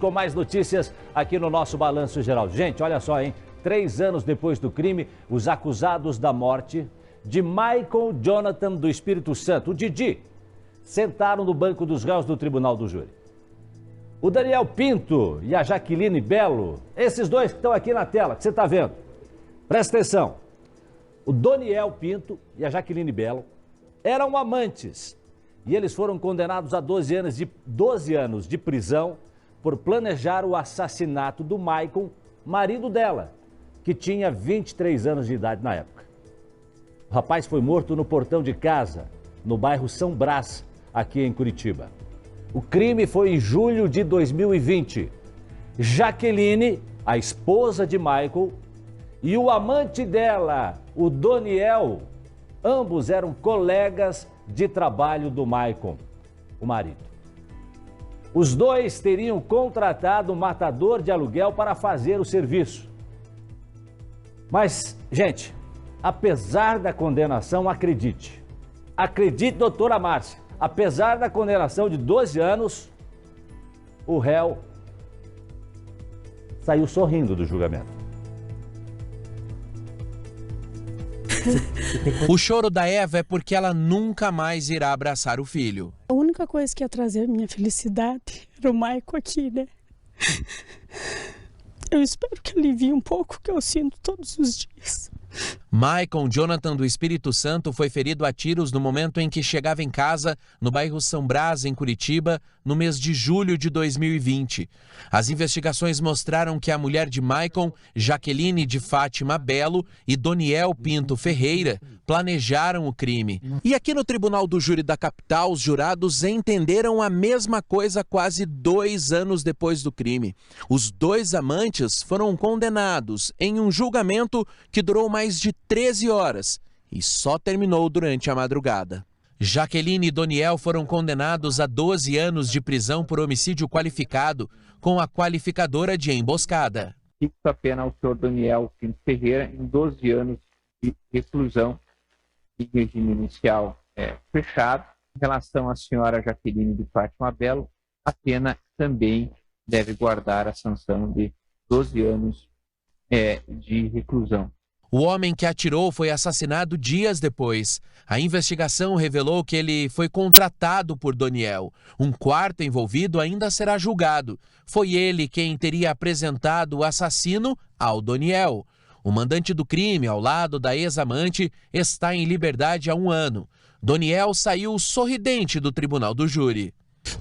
Com mais notícias aqui no nosso Balanço Geral. Gente, olha só, hein? 3 anos depois do crime, os acusados da morte de Michael Jonathan do Espírito Santo, o Didi, sentaram no banco dos réus do Tribunal do Júri. O Daniel Pinto e a Jaqueline Belo, esses dois que estão aqui na tela, que você está vendo. Presta atenção. O Daniel Pinto e a Jaqueline Belo eram amantes e eles foram condenados a 12 anos de prisão por planejar o assassinato do Michael, marido dela, que tinha 23 anos de idade na época. O rapaz foi morto no portão de casa, no bairro São Brás, aqui em Curitiba. O crime foi em julho de 2020. Jaqueline, a esposa de Michael, e o amante dela, o Daniel, ambos eram colegas de trabalho do Michael, o marido. Os dois teriam contratado um matador de aluguel para fazer o serviço. Mas, gente, apesar da condenação, acredite, doutora Márcia, apesar da condenação de 12 anos, o réu saiu sorrindo do julgamento. O choro da Eva é porque ela nunca mais irá abraçar o filho. A única coisa que ia trazer minha felicidade era o Michael aqui, né? Eu espero que alivie um pouco o que eu sinto todos os dias. Michael Jonathan do Espírito Santo foi ferido a tiros no momento em que chegava em casa, no bairro São Brás, em Curitiba, no mês de julho de 2020. As investigações mostraram que a mulher de Michael, Jaqueline de Fátima Belo e Daniel Pinto Ferreira planejaram o crime. E aqui no Tribunal do Júri da capital, os jurados entenderam a mesma coisa quase 2 anos depois do crime. Os dois amantes foram condenados em um julgamento que durou mais de 13 horas e só terminou durante a madrugada. Jaqueline e Daniel foram condenados a 12 anos de prisão por homicídio qualificado, com a qualificadora de emboscada. Fixa a pena ao senhor Daniel Pinto Ferreira em 12 anos de reclusão em regime inicial fechado. Em relação à senhora Jaqueline de Fátima Belo, a pena também deve guardar a sanção de 12 anos de reclusão. O homem que atirou foi assassinado dias depois. A investigação revelou que ele foi contratado por Daniel. Um quarto envolvido ainda será julgado. Foi ele quem teria apresentado o assassino ao Daniel. O mandante do crime, ao lado da ex-amante, está em liberdade há 1 ano. Daniel saiu sorridente do Tribunal do Júri.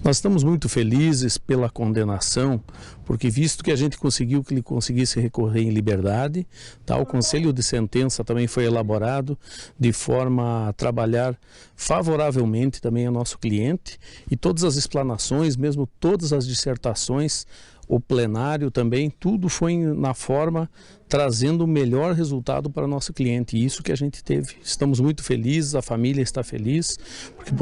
Nós estamos muito felizes pela condenação, porque visto que a gente conseguiu que ele conseguisse recorrer em liberdade, tá? O conselho de sentença também foi elaborado de forma a trabalhar favoravelmente também ao nosso cliente, e todas as explanações, mesmo todas as dissertações, o plenário também, tudo foi na forma trazendo o melhor resultado para o nosso cliente, e isso que a gente teve. Estamos muito felizes, a família está feliz, porque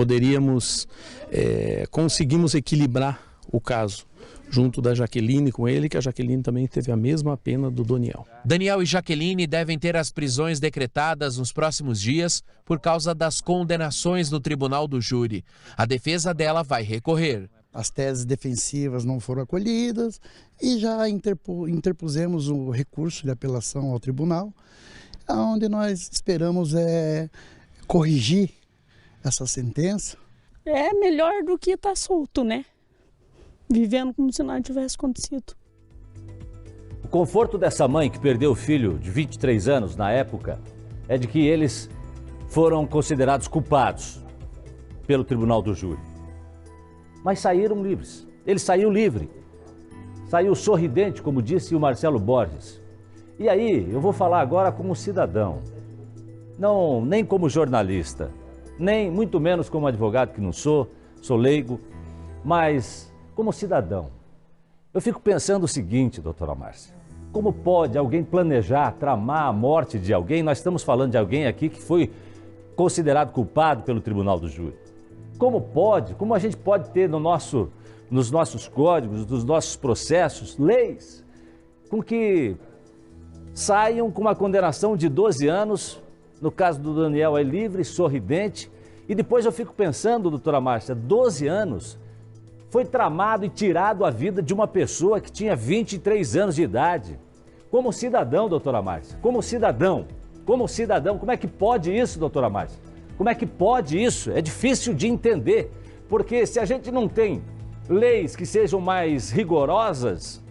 conseguimos equilibrar o caso junto da Jaqueline com ele, que a Jaqueline também teve a mesma pena do Daniel. Daniel e Jaqueline devem ter as prisões decretadas nos próximos dias por causa das condenações no Tribunal do Júri. A defesa dela vai recorrer. As teses defensivas não foram acolhidas e já interpusemos o recurso de apelação ao tribunal, onde nós esperamos corrigir essa sentença. É melhor do que estar solto, né? Vivendo como se nada tivesse acontecido. O conforto dessa mãe que perdeu o filho de 23 anos na época é de que eles foram considerados culpados pelo Tribunal do Júri. Mas saíram livres. Ele saiu livre. Saiu sorridente, como disse o Marcelo Borges. E aí, eu vou falar agora como cidadão. Não, nem como jornalista, nem muito menos como advogado que não sou leigo, mas como cidadão. Eu fico pensando o seguinte, doutora Márcia. Como pode alguém planejar, tramar a morte de alguém? Nós estamos falando de alguém aqui que foi considerado culpado pelo Tribunal do Júri. Como a gente pode ter nos nossos códigos, nos nossos processos, leis, com que saiam com uma condenação de 12 anos, no caso do Daniel é livre, sorridente, e depois eu fico pensando, doutora Márcia, 12 anos, Foi tramado e tirado a vida de uma pessoa que tinha 23 anos de idade. Como cidadão, doutora Márcia, como cidadão, como é que pode isso, doutora Márcia? Como é que pode isso? É difícil de entender, porque se a gente não tem leis que sejam mais rigorosas...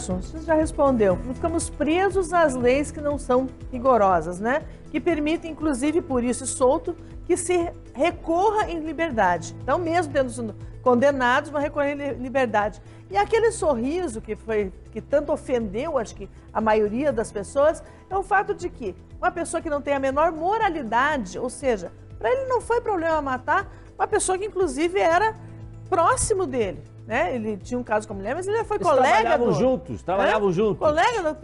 Você já respondeu. Ficamos presos às leis que não são rigorosas, né? Que permitem, inclusive por isso solto, que se recorra em liberdade. Então, mesmo tendo sido condenados, vão recorrer em liberdade. E aquele sorriso que tanto ofendeu, acho que a maioria das pessoas, é o fato de que uma pessoa que não tem a menor moralidade, ou seja, para ele não foi problema matar uma pessoa que inclusive era próximo dele, né? Ele tinha um caso com a mulher, mas ele foi colega trabalhavam juntos. Colega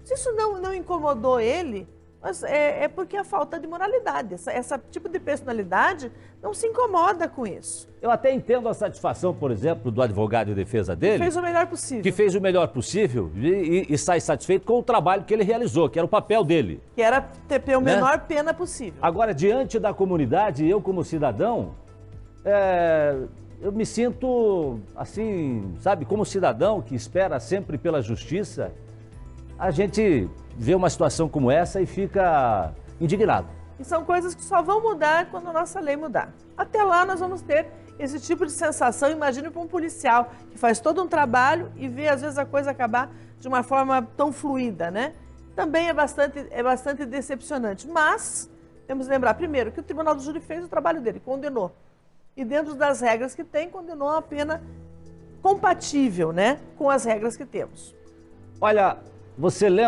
se isso não incomodou ele, mas é porque a falta de moralidade. Essa tipo de personalidade não se incomoda com isso. Eu até entendo a satisfação, por exemplo, do advogado de defesa dele. Que fez o melhor possível. Que fez o melhor possível e sai satisfeito com o trabalho que ele realizou, que era o papel dele. Que era ter a menor pena possível. Agora, diante da comunidade, eu como cidadão, eu me sinto assim, sabe, como cidadão que espera sempre pela justiça, a gente vê uma situação como essa e fica indignado. E são coisas que só vão mudar quando a nossa lei mudar. Até lá nós vamos ter esse tipo de sensação. Imagine para um policial que faz todo um trabalho e vê às vezes a coisa acabar de uma forma tão fluida, né? Também é bastante decepcionante. Mas temos que lembrar primeiro que o Tribunal do Júri fez o trabalho dele, condenou. E dentro das regras que tem, condenou uma pena compatível, né, com as regras que temos. Olha, você lembra